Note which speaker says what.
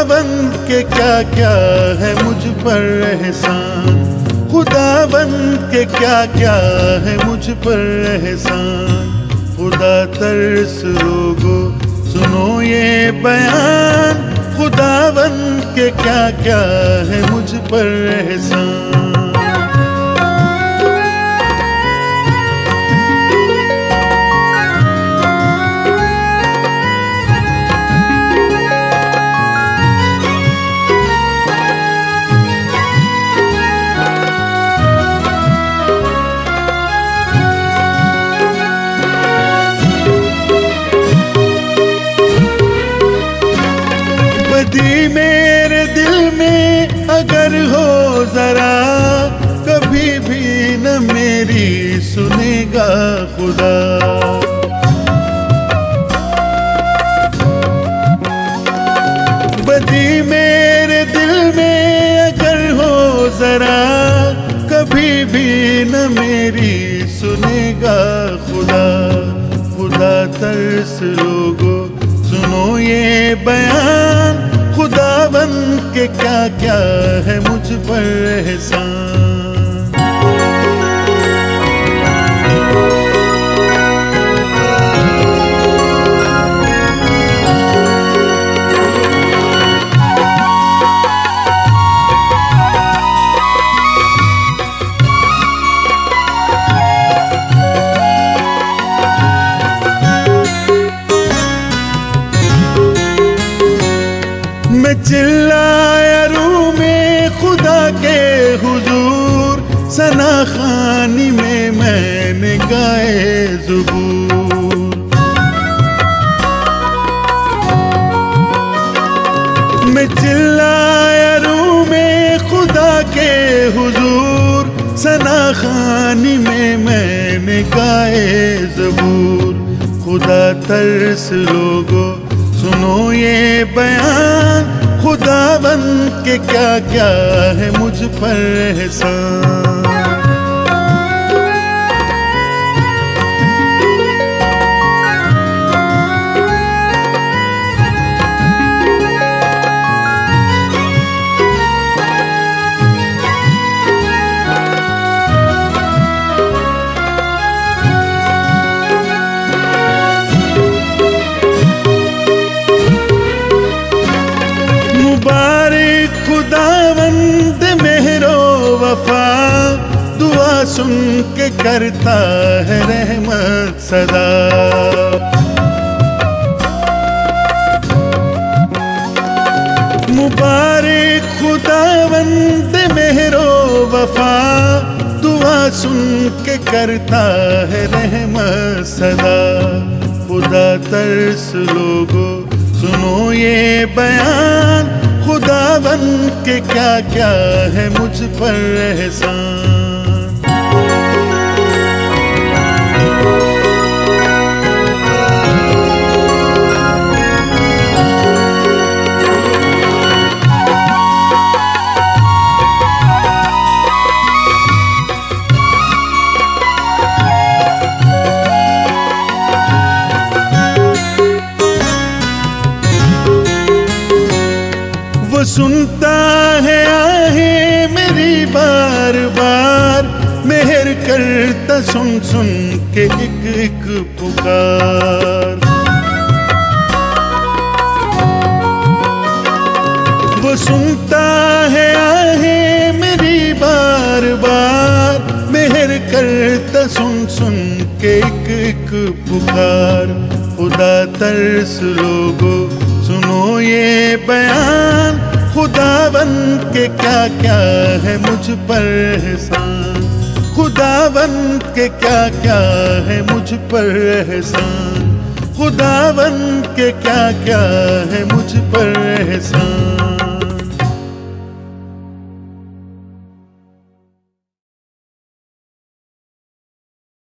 Speaker 1: खुदावंद के क्या क्या है मुझ पर एहसान, खुदावंद के क्या क्या है मुझ पर एहसान। खुदा तरस लोगो सुनो ये बयान, खुदावंद के क्या क्या है मुझ पर एहसान। बदी मेरे दिल में अगर हो जरा, कभी भी न मेरी सुनेगा खुदा। बदी मेरे दिल में अगर हो जरा, कभी भी न मेरी सुनेगा खुदा। खुदा तरस लोगो सुनो ये बयान, खुदावंद के क्या क्या है मुझ पर एहसान। मैं चिल्लाया रूह में खुदा के हुजूर, सना खानी में मैंने गाए ज़ुबूर। मैं चिल्लाया रूह में खुदा के हुजूर, सना खानी में मैंने गाए ज़बूर। खुदा तरस लोगो सुनो ये बयान, खुदावंद के क्या क्या है मुझ पर एहसान। मुबारक खुदावंद मेहरो वफा, दुआ सुन के करता है रहमत सदा। मुबारक खुदावंद मेहरो वफा, दुआ सुन के करता है रहमत सदा। खुदा तरस लोगो सुनो ये बयान, खुदावंद के क्या क्या है मुझ पर एहसान। वो सुनता है आहें मेरी बार बार, मेहर करता सुन सुन के एक एक पुकार। वो सुनता है आहें मेरी बार बार, मेहर करता सुन सुन के एक एक पुकार। खुदा तरस लोगो सुनो ये बयान, खुदावंद के क्या क्या है मुझ पर एहसान। खुदावंद के क्या क्या है मुझ पर एहसान। खुदावंद के क्या क्या है मुझ पर एहसान।